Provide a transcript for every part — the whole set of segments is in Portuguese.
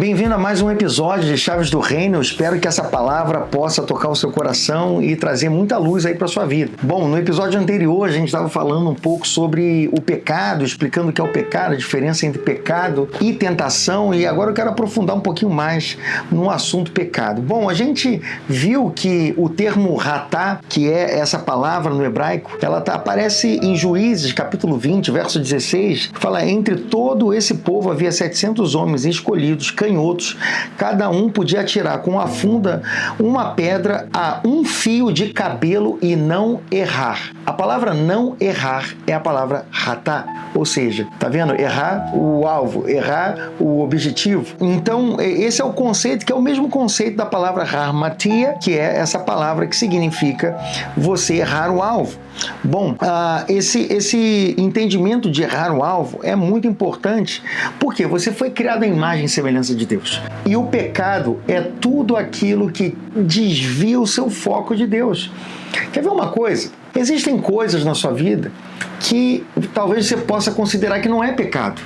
Bem-vindo a mais um episódio de Chaves do Reino. Eu espero que essa palavra possa tocar o seu coração e trazer muita luz aí para sua vida. Bom, no episódio anterior a gente estava falando um pouco sobre o pecado, explicando o que é o pecado, a diferença entre pecado e tentação, e agora eu quero aprofundar um pouquinho mais no assunto pecado. Bom, a gente viu que o termo ratá, que é essa palavra no hebraico, ela aparece em Juízes, capítulo 20, verso 16, que fala: entre todo esse povo havia 700 homens escolhidos, canhotos, cada um podia atirar com a funda uma pedra a um fio de cabelo e não errar. A palavra não errar é a palavra ratá, ou seja, tá vendo? Errar o alvo, errar o objetivo. Então, esse é o conceito, que é o mesmo conceito da palavra harmatia, que é essa palavra que significa você errar o alvo. Bom, esse entendimento de errar o alvo é muito importante, porque você foi criado à imagem e semelhança de Deus. E o pecado é tudo aquilo que desvia o seu foco de Deus. Quer ver uma coisa? Existem coisas na sua vida que talvez você possa considerar que não é pecado,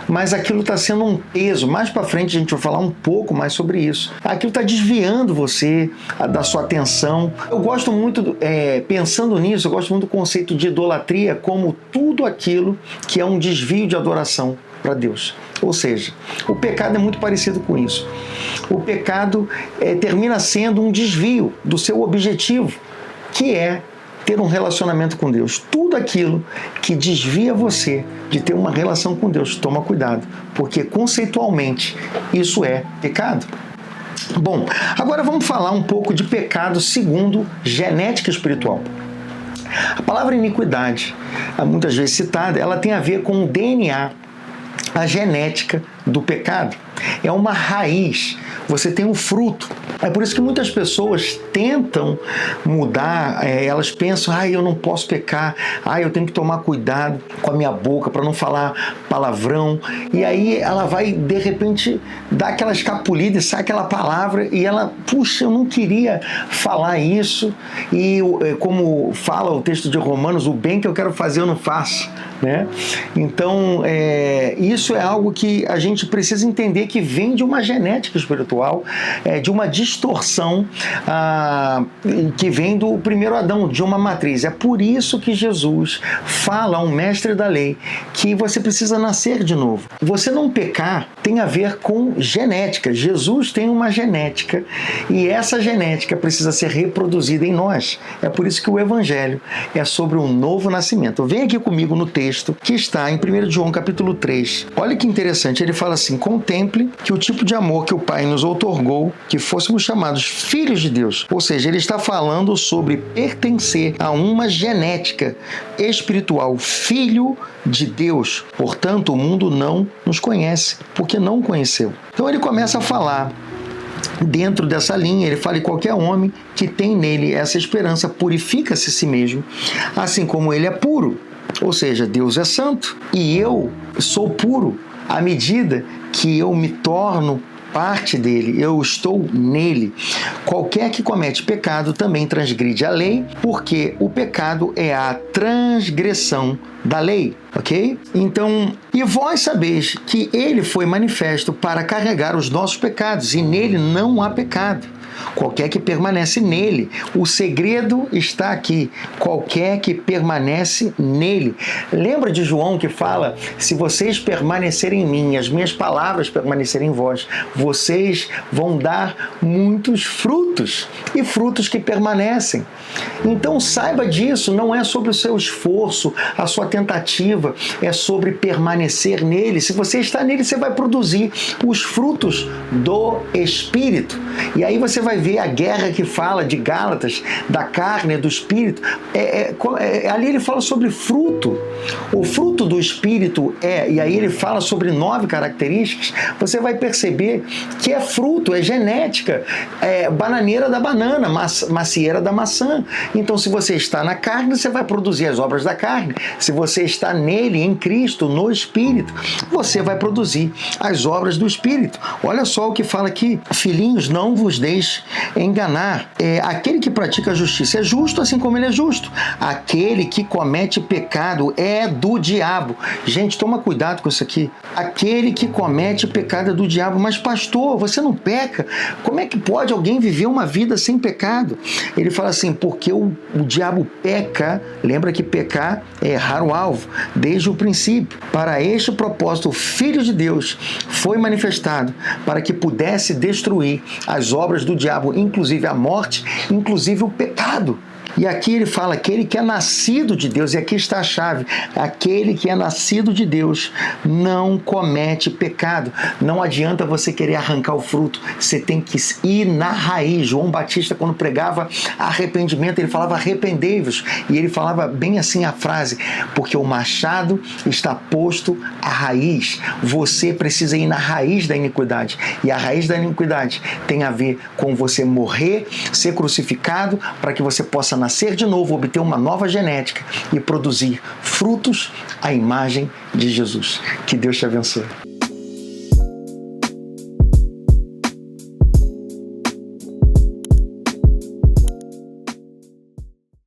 mas aquilo está sendo um peso. Mais para frente a gente vai falar um pouco mais sobre isso. Aquilo está desviando você da sua atenção. Eu gosto muito, pensando nisso, eu gosto muito do conceito de idolatria como tudo aquilo que é um desvio de adoração para Deus. Ou seja, o pecado é muito parecido com isso. O pecado termina sendo um desvio do seu objetivo, que é ter um relacionamento com Deus. Tudo aquilo que desvia você de ter uma relação com Deus, toma cuidado, porque conceitualmente isso é pecado. Bom, agora vamos falar um pouco de pecado segundo genética espiritual. A palavra iniquidade, muitas vezes citada, ela tem a ver com o DNA, a genética do pecado. É uma raiz, você tem um fruto. É por isso que muitas pessoas tentam mudar, elas pensam: eu não posso pecar, eu tenho que tomar cuidado com a minha boca para não falar palavrão. E aí ela vai, de repente, dar aquela escapulida e sai aquela palavra e ela, puxa, eu não queria falar isso. E como fala o texto de Romanos, o bem que eu quero fazer eu não faço, né? Então, isso é algo que a gente precisa entender, que vem de uma genética espiritual, de uma distorção que vem do primeiro Adão, de uma matriz. É por isso que Jesus fala ao mestre da lei que você precisa nascer de novo. Você não pecar tem a ver com genética. Jesus tem uma genética e essa genética precisa ser reproduzida em nós. É por isso que o Evangelho é sobre um novo nascimento. Vem aqui comigo no texto que está em 1 João capítulo 3. Olha que interessante, ele fala assim: contemple que o tipo de amor que o Pai nos outorgou, que fôssemos chamados filhos de Deus. Ou seja, ele está falando sobre pertencer a uma genética espiritual, filho de Deus. Portanto, o mundo não nos conhece, porque não o conheceu. Então ele começa a falar dentro dessa linha, ele fala: e qualquer homem que tem nele essa esperança purifica-se a si mesmo, assim como ele é puro. Ou seja, Deus é santo e eu sou puro à medida que eu me torno parte dele, eu estou nele. Qualquer que comete pecado também transgride a lei, porque o pecado é a transgressão da lei, ok? Então, e vós sabeis que ele foi manifesto para carregar os nossos pecados, e nele não há pecado. Qualquer que permanece nele. O segredo está aqui. Qualquer que permanece nele. Lembra de João que fala: se vocês permanecerem em mim, as minhas palavras permanecerem em vós, vocês vão dar muitos frutos, e frutos que permanecem. Então saiba disso, não é sobre o seu esforço, a sua tentativa, é sobre permanecer nele. Se você está nele, você vai produzir os frutos do Espírito. E aí você vai ver a guerra que fala de Gálatas, da carne, do Espírito. Ali ele fala sobre fruto. O fruto do Espírito e aí ele fala sobre 9 características. Você vai perceber que é fruto, é genética, é bananeira da banana, macieira da maçã. Então, se você está na carne, você vai produzir as obras da carne. Se você está nele, em Cristo, no Espírito, você vai produzir as obras do Espírito. Olha só o que fala aqui: filhinhos, não vos deixe pode enganar. Aquele que pratica a justiça é justo, assim como ele é justo. Aquele que comete pecado é do diabo. Gente, toma cuidado com isso aqui. Aquele que comete pecado é do diabo. Mas pastor, você não peca? Como é que pode alguém viver uma vida sem pecado? Ele fala assim, porque o diabo peca. Lembra que pecar é errar o alvo desde o princípio. Para este propósito, o Filho de Deus foi manifestado para que pudesse destruir as obras do diabo, inclusive a morte, inclusive o pecado. E aqui ele fala, aquele que é nascido de Deus, e aqui está a chave, aquele que é nascido de Deus não comete pecado. Não adianta você querer arrancar o fruto, você tem que ir na raiz. João Batista, quando pregava arrependimento, ele falava arrependei-vos, e ele falava bem assim a frase, porque o machado está posto à raiz. Você precisa ir na raiz da iniquidade, e a raiz da iniquidade tem a ver com você morrer, ser crucificado, para que você possa nascer de novo, obter uma nova genética e produzir frutos à imagem de Jesus. Que Deus te abençoe.